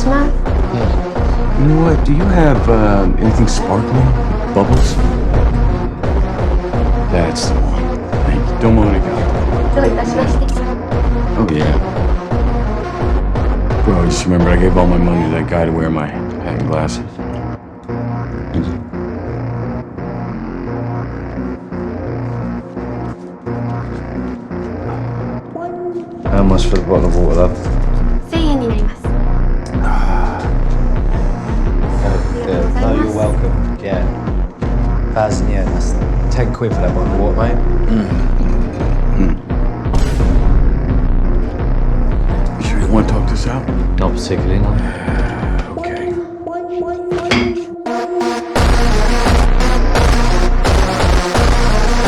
します。 You know what? Do you have anything sparkling? Bubbles? That's the one. Thank you. Domo arigato. どういたしまして。 Oh yeah. Bro, just remember I gave all my money to that guy to wear my hat and glasses. Thank you. How much for the bottle of water, love? 1000円になります。 No, you're welcome. Yeah. 1,000 yen, that's 10 quid for that bottle of water, mate. You sure you want to talk this out? Not particularly, no.